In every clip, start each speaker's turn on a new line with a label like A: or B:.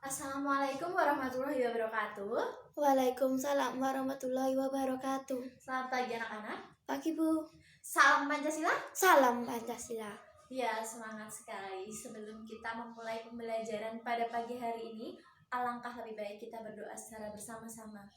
A: Assalamualaikum warahmatullahi wabarakatuh.
B: Waalaikumsalam warahmatullahi wabarakatuh.
A: Selamat pagi anak-anak.
B: Pagi Bu.
A: Salam Pancasila.
B: Salam Pancasila.
A: Ya, semangat sekali. Sebelum kita memulai pembelajaran pada pagi hari ini, alangkah lebih baik kita berdoa secara bersama-sama.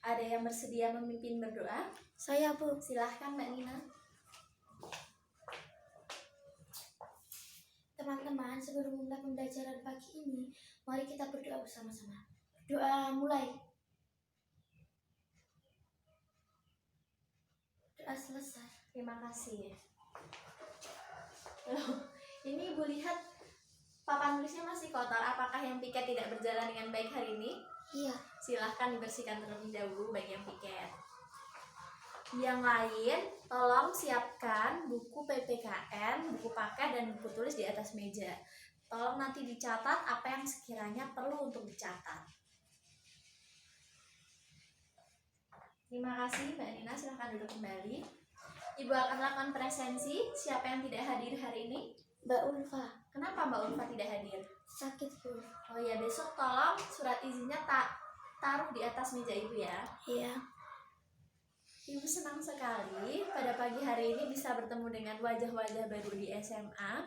A: Ada yang bersedia memimpin berdoa?
B: Saya Bu.
A: Silahkan Mbak Nina.
B: Teman-teman, sebelum mulai pembelajaran pagi ini, mari kita berdoa bersama-sama. Doa mulai. Doa selesai.
A: Terima kasih. Loh, ini Ibu lihat papan tulisnya masih kotor. Apakah yang piket tidak berjalan dengan baik hari ini?
B: Iya.
A: Silahkan dibersihkan terlebih dahulu bagi yang piket. Yang lain, tolong siapkan buku PPKN, buku paket, dan buku tulis di atas meja. Tolong nanti dicatat apa yang sekiranya perlu untuk dicatat. Terima kasih Mbak Nina, silahkan duduk kembali. Ibu akan melakukan presensi. Siapa yang tidak hadir hari ini?
B: Mbak Ulfa.
A: Kenapa Mbak Ulfa tidak hadir?
B: Sakit Bu.
A: Oh ya, besok tolong surat izinnya taruh di atas meja Ibu ya.
B: Iya.
A: Ibu senang sekali pada pagi hari ini bisa bertemu dengan wajah-wajah baru di SMA.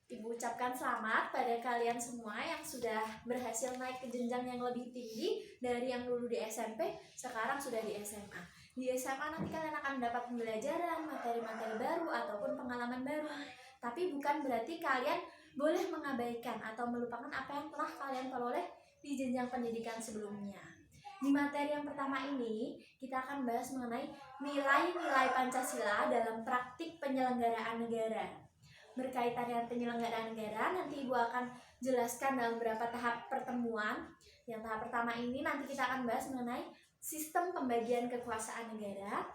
A: Ibu ucapkan selamat pada kalian semua yang sudah berhasil naik ke jenjang yang lebih tinggi dari yang dulu di SMP, sekarang sudah di SMA. Di SMA nanti kalian akan mendapat pembelajaran, materi-materi baru, ataupun pengalaman baru. Tapi bukan berarti kalian boleh mengabaikan atau melupakan apa yang telah kalian peroleh di jenjang pendidikan sebelumnya. Di materi yang pertama ini, kita akan bahas mengenai nilai-nilai Pancasila dalam praktik penyelenggaraan negara. Berkaitan dengan penyelenggaraan negara, nanti Ibu akan jelaskan dalam beberapa tahap pertemuan. Yang tahap pertama ini nanti kita akan bahas mengenai sistem pembagian kekuasaan negara.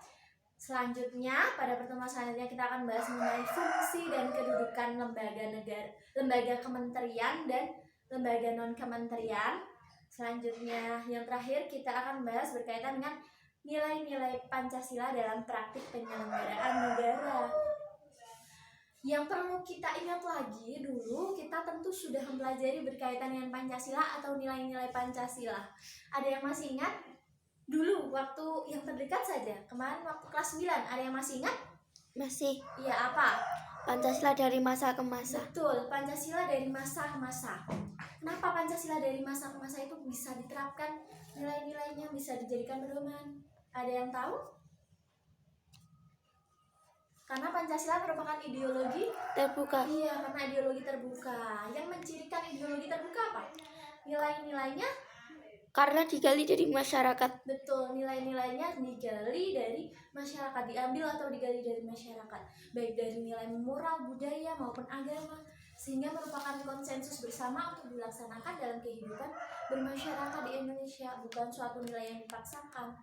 A: Selanjutnya, pada pertemuan selanjutnya kita akan bahas mengenai fungsi dan kedudukan lembaga negara, lembaga kementerian dan lembaga non-kementerian. Selanjutnya, yang terakhir kita akan bahas berkaitan dengan nilai-nilai Pancasila dalam praktik penyelenggaraan negara. Yang perlu kita ingat lagi, dulu kita tentu sudah mempelajari berkaitan dengan Pancasila atau nilai-nilai Pancasila. Ada yang masih ingat? Dulu, waktu yang terdekat saja, kemarin waktu kelas 9, ada yang masih ingat?
B: Masih.
A: Iya, apa?
B: Pancasila dari masa ke masa.
A: Betul, Pancasila dari masa ke masa. Kenapa Pancasila dari masa ke masa itu bisa diterapkan, nilai-nilainya bisa dijadikan pedoman? Ada yang tahu? Karena Pancasila merupakan ideologi
B: terbuka.
A: Iya, karena ideologi terbuka. Yang mencirikan ideologi terbuka apa? Nilai-nilainya?
B: Karena digali dari masyarakat.
A: Betul, nilai-nilainya digali dari masyarakat, diambil atau digali dari masyarakat, baik dari nilai moral, budaya maupun agama, sehingga merupakan konsensus bersama untuk dilaksanakan dalam kehidupan bermasyarakat di Indonesia, bukan suatu nilai yang dipaksakan.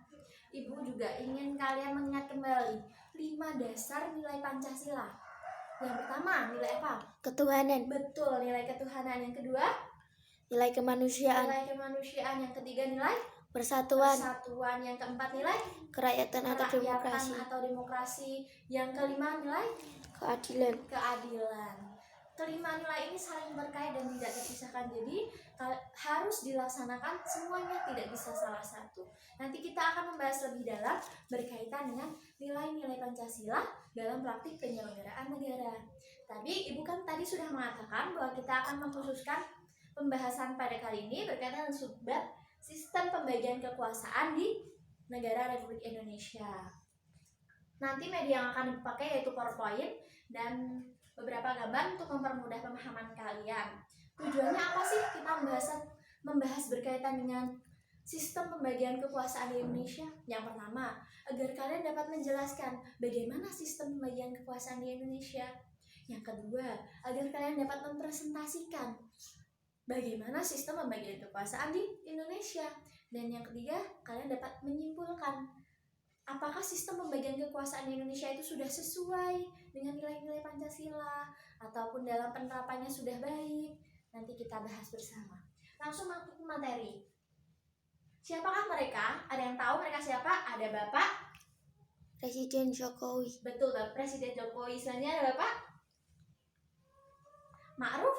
A: Ibu juga ingin kalian mengingat kembali 5 dasar nilai Pancasila. Yang pertama, nilai apa?
B: Ketuhanan.
A: Betul, nilai ketuhanan. Yang kedua,
B: nilai kemanusiaan.
A: Nilai kemanusiaan. Yang ketiga, nilai
B: persatuan.
A: Yang keempat, nilai
B: kerakyatan atau
A: demokrasi. Yang kelima, nilai keadilan. Kelima nilai ini saling berkait dan tidak terpisahkan, jadi harus dilaksanakan semuanya, tidak bisa salah satu. Nanti kita akan membahas lebih dalam berkaitan dengan nilai-nilai Pancasila dalam praktik penyelenggaraan negara. Tapi Ibu kan tadi sudah mengatakan bahwa kita akan mengkhususkan pembahasan pada kali ini berkaitan dengan subbab sistem pembagian kekuasaan di negara Republik Indonesia. Nanti media yang akan dipakai yaitu PowerPoint dan beberapa gambar untuk mempermudah pemahaman kalian. Tujuannya apa sih kita membahas berkaitan dengan sistem pembagian kekuasaan di Indonesia? Yang pertama, agar kalian dapat menjelaskan bagaimana sistem pembagian kekuasaan di Indonesia. Yang kedua, agar kalian dapat mempresentasikan bagaimana sistem pembagian kekuasaan di Indonesia. Dan yang ketiga, kalian dapat menyimpulkan apakah sistem pembagian kekuasaan di Indonesia itu sudah sesuai dengan nilai-nilai Pancasila ataupun dalam penerapannya sudah baik. Nanti kita bahas bersama. Langsung masuk ke materi. Siapakah mereka? Ada yang tahu mereka siapa? Ada Bapak
B: Presiden Jokowi.
A: Betul, Bapak Presiden Jokowi. Selanjutnya ada Bapak Ma'ruf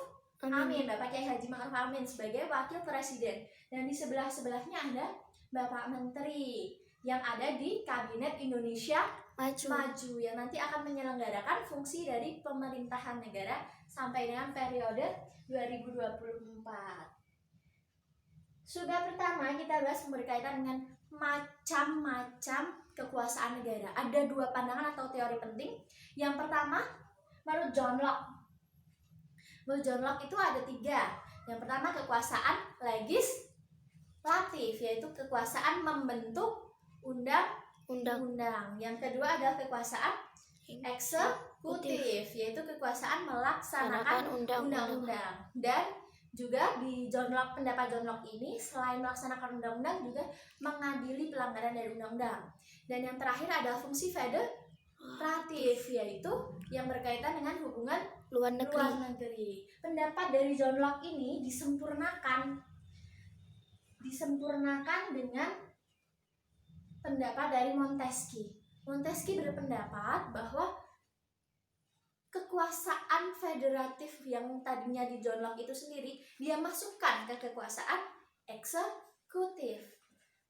A: Amin, Bapak Kiai Haji Ma'ruf Amin sebagai Wakil Presiden. Dan di sebelah-sebelahnya ada Bapak Menteri yang ada di Kabinet Indonesia Maju yang nanti akan menyelenggarakan fungsi dari pemerintahan negara sampai dengan periode 2024. Sudah pertama kita bahas berkaitan dengan macam-macam kekuasaan negara. Ada 2 pandangan atau teori penting. Yang pertama, menurut John Locke. Menurut John Locke itu ada 3. Yang pertama kekuasaan legislatif, yaitu kekuasaan membentuk undang-undang. Yang kedua adalah kekuasaan eksekutif, yaitu kekuasaan melaksanakan undang-undang. Dan juga di pendapat John Locke ini selain melaksanakan undang-undang juga mengadili pelanggaran dari undang-undang. Dan yang terakhir adalah fungsi federatif, yaitu yang berkaitan dengan hubungan luar negeri. Pendapat dari John Locke ini disempurnakan dengan pendapat dari Montesquieu. Montesquieu berpendapat bahwa kekuasaan federatif yang tadinya di John Locke itu sendiri dia masukkan ke kekuasaan eksekutif,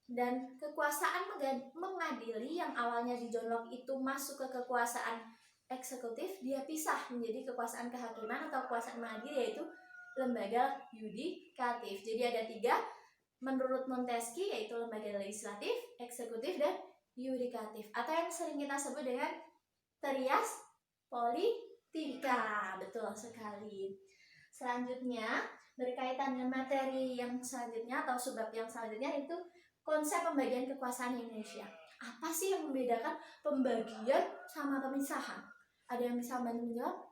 A: dan kekuasaan mengadili yang awalnya di John Locke itu masuk ke kekuasaan eksekutif dia pisah menjadi kekuasaan kehakiman atau kekuasaan mengadili, yaitu lembaga yudikatif. Jadi ada 3 menurut Montesquieu, yaitu lembaga legislatif, eksekutif, dan yudikatif, atau yang sering kita sebut dengan trias politika. Betul sekali. Selanjutnya berkaitan dengan materi yang selanjutnya atau subbab yang selanjutnya, itu konsep pembagian kekuasaan Indonesia. Apa sih yang membedakan pembagian sama pemisahan? Ada yang bisa bantu menjawab?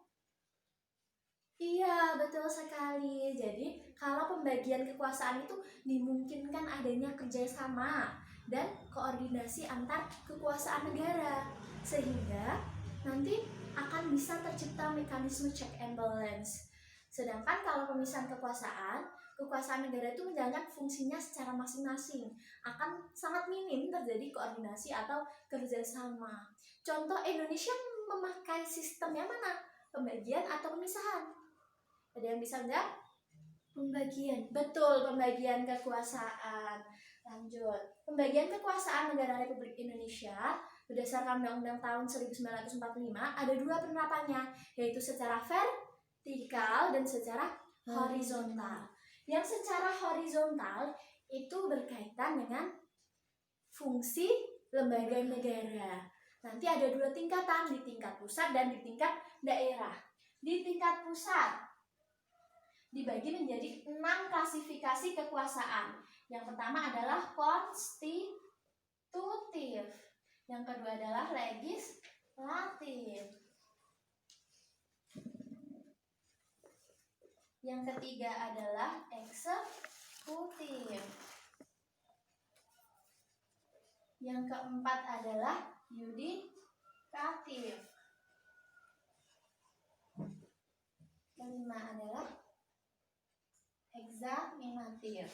A: Iya, betul sekali. Jadi kalau pembagian kekuasaan itu dimungkinkan adanya kerjasama dan koordinasi antar kekuasaan negara, sehingga nanti akan bisa tercipta mekanisme check and balance. Sedangkan kalau pemisahan kekuasaan negara itu menjalankan fungsinya secara masing-masing, akan sangat minim terjadi koordinasi atau kerjasama. Contoh Indonesia memakai sistem yang mana? Pembagian atau pemisahan? Ada yang bisa enggak?
B: Pembagian.
A: Betul, pembagian kekuasaan. Lanjut. Pembagian kekuasaan negara Republik Indonesia berdasarkan Undang-Undang tahun 1945 ada 2 penerapannya, yaitu secara vertikal dan secara horizontal. Yang secara horizontal itu berkaitan dengan fungsi lembaga negara. Nanti ada 2 tingkatan, di tingkat pusat dan di tingkat daerah. Di tingkat pusat dibagi menjadi 6 klasifikasi kekuasaan. Yang pertama adalah konstitutif, yang kedua adalah legislatif, yang ketiga adalah eksekutif, yang keempat adalah yudikatif, kelima adalah eksaminatif,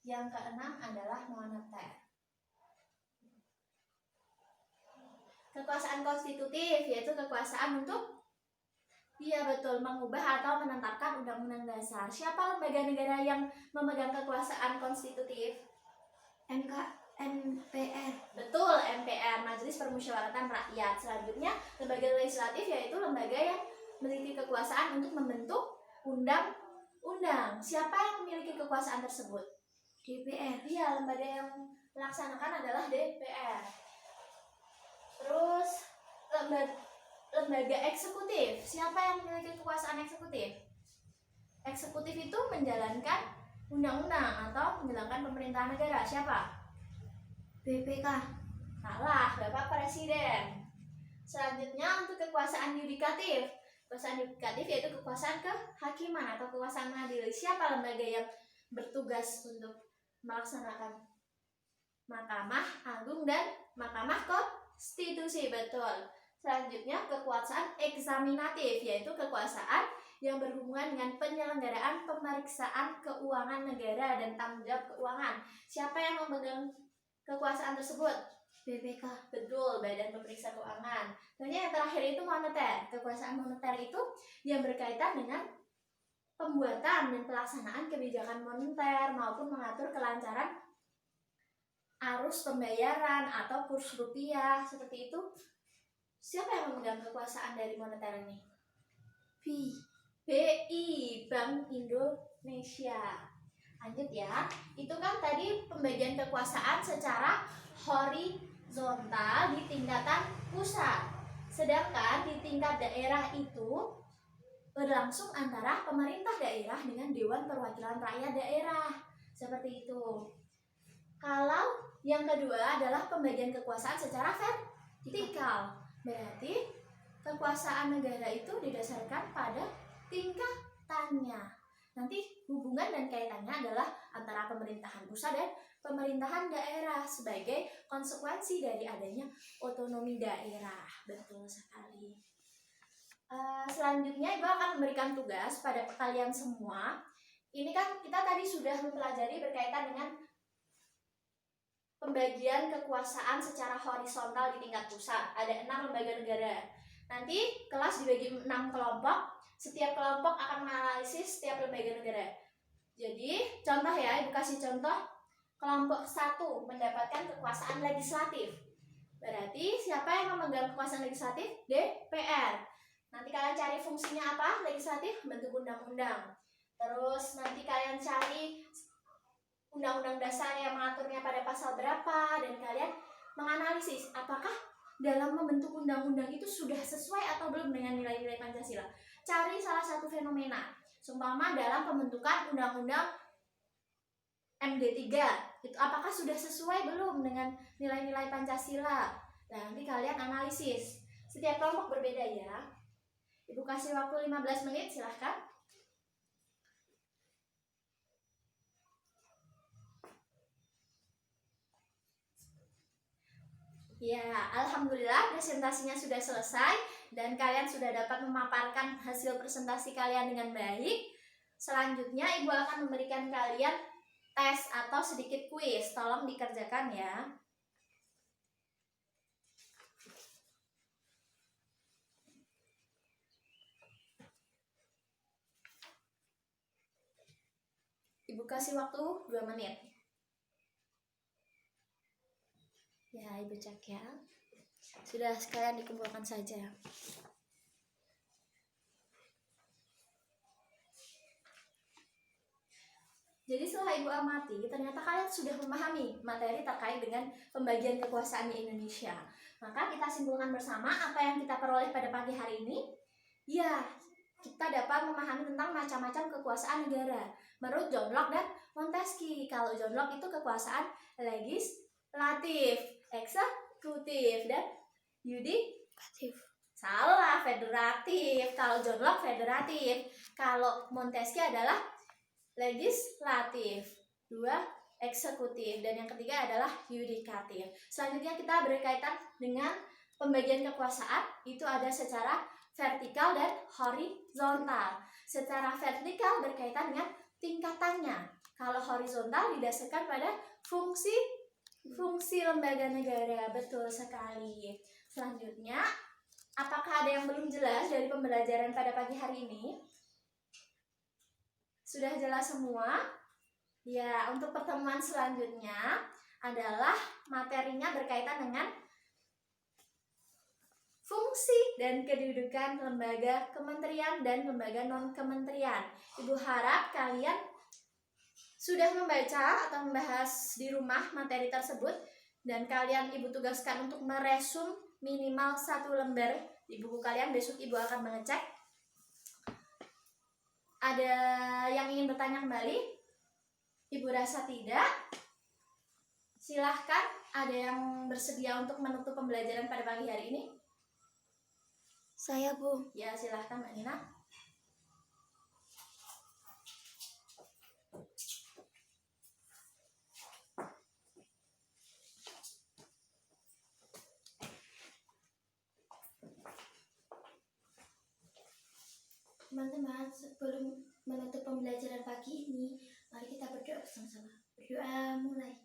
A: yang keenam adalah moneter. Kekuasaan konstitutif yaitu kekuasaan untuk mengubah atau menetapkan undang-undang dasar. Siapa lembaga negara yang memegang kekuasaan konstitutif?
B: MPR.
A: Betul, MPR, Majelis Permusyawaratan Rakyat. Selanjutnya, lembaga legislatif yaitu lembaga yang memiliki kekuasaan untuk membentuk undang-undang. Siapa yang memiliki kekuasaan tersebut?
B: DPR.
A: Iya, lembaga yang melaksanakan adalah DPR. Terus lembaga eksekutif. Siapa yang memiliki kekuasaan eksekutif? Eksekutif itu menjalankan undang-undang atau menjalankan pemerintahan negara. Siapa?
B: BPK.
A: Salah, Bapak Presiden. Selanjutnya untuk kekuasaan yudikatif. Kekuasaan yudikatif yaitu kekuasaan kehakiman atau kekuasaan mengadili. Siapa lembaga yang bertugas untuk melaksanakan? Mahkamah Agung dan Mahkamah Konstitusi. Betul. Selanjutnya kekuasaan eksaminatif yaitu kekuasaan yang berhubungan dengan penyelenggaraan pemeriksaan keuangan negara dan tanggung jawab keuangan. Siapa yang memegang kekuasaan tersebut?
B: BPK.
A: Betul, Badan Pemeriksa Keuangan. Kemudian yang terakhir itu moneter. Kekuasaan moneter itu yang berkaitan dengan pembuatan dan pelaksanaan kebijakan moneter maupun mengatur kelancaran arus pembayaran atau kurs rupiah seperti itu. Siapa yang memegang kekuasaan dari moneter ini? BI, Bank Indonesia. Lanjut ya. Itu kan tadi pembagian kekuasaan secara horizontal di tingkatan pusat. Sedangkan di tingkat daerah itu berlangsung antara pemerintah daerah dengan Dewan Perwakilan Rakyat Daerah. Seperti itu. Kalau yang kedua adalah pembagian kekuasaan secara vertikal. Berarti kekuasaan negara itu didasarkan pada tingkatannya. Nanti hubungan dan kaitannya adalah antara pemerintahan pusat dan pemerintahan daerah sebagai konsekuensi dari adanya otonomi daerah. Betul sekali. Selanjutnya Ibu akan memberikan tugas pada kalian semua. Ini kan kita tadi sudah mempelajari berkaitan dengan pembagian kekuasaan secara horizontal di tingkat pusat. Ada 6 lembaga negara. Nanti kelas dibagi 6 kelompok. Setiap kelompok akan menganalisis setiap lembaga negara. Jadi contoh ya, Ibu kasih contoh. Kelompok 1 mendapatkan kekuasaan legislatif. Berarti siapa yang memegang kekuasaan legislatif? DPR. Nanti kalian cari fungsinya apa? Legislatif, bentuk undang-undang. Terus nanti kalian cari undang-undang dasar yang mengaturnya pada pasal berapa, dan kalian menganalisis apakah dalam membentuk undang-undang itu sudah sesuai atau belum dengan nilai-nilai Pancasila. Cari salah satu fenomena, seumpama dalam pembentukan undang-undang MD3, itu apakah sudah sesuai belum dengan nilai-nilai Pancasila. Nah, nanti kalian analisis. Setiap kelompok berbeda ya. Ibu kasih waktu 15 menit, silahkan. Ya, alhamdulillah presentasinya sudah selesai dan kalian sudah dapat memaparkan hasil presentasi kalian dengan baik. Selanjutnya Ibu akan memberikan kalian tes atau sedikit kuis. Tolong dikerjakan ya. Ibu kasih waktu 2 menit. Ya, Ibu cek ya. Sudah, sekalian dikumpulkan saja. Jadi setelah Ibu amati, ternyata kalian sudah memahami materi terkait dengan pembagian kekuasaan di Indonesia. Maka kita simpulkan bersama apa yang kita peroleh pada pagi hari ini. Ya, kita dapat memahami tentang macam-macam kekuasaan negara menurut John Locke dan Montesquieu. Kalau John Locke itu kekuasaan legislatif, eksekutif, dan yudikatif. Salah, federatif. Kalau John Locke federatif, kalau Montesquieu adalah legislatif, 2 eksekutif, dan yang ketiga adalah yudikatif. Selanjutnya kita berkaitan dengan pembagian kekuasaan, itu ada secara vertikal dan horizontal. Secara vertikal berkaitan dengan tingkatannya. Kalau horizontal didasarkan pada fungsi lembaga negara. Betul sekali. Selanjutnya, apakah ada yang belum jelas dari pembelajaran pada pagi hari ini? Sudah jelas semua? Ya, untuk pertemuan selanjutnya adalah materinya berkaitan dengan fungsi dan kedudukan lembaga kementerian dan lembaga non-kementerian. Ibu harap kalian sudah membaca atau membahas di rumah materi tersebut, dan kalian Ibu tugaskan untuk meresum minimal 1 lembar di buku kalian. Besok Ibu akan mengecek. Ada yang ingin bertanya kembali? Ibu rasa tidak. Silahkan, ada yang bersedia untuk menutup pembelajaran pada pagi hari ini?
B: Saya, Bu.
A: Ya, silahkan Mbak Nina.
B: Teman-teman, sebelum menutup pembelajaran pagi ini, mari kita berdoa bersama-sama. Berdoa mulai.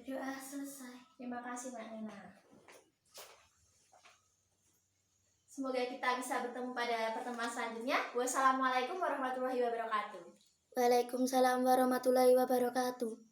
B: Berdoa selesai.
A: Terima kasih Mbak Nena. Semoga kita bisa bertemu pada pertemuan selanjutnya. Wassalamualaikum warahmatullahi wabarakatuh.
B: Waalaikumsalam warahmatullahi wabarakatuh.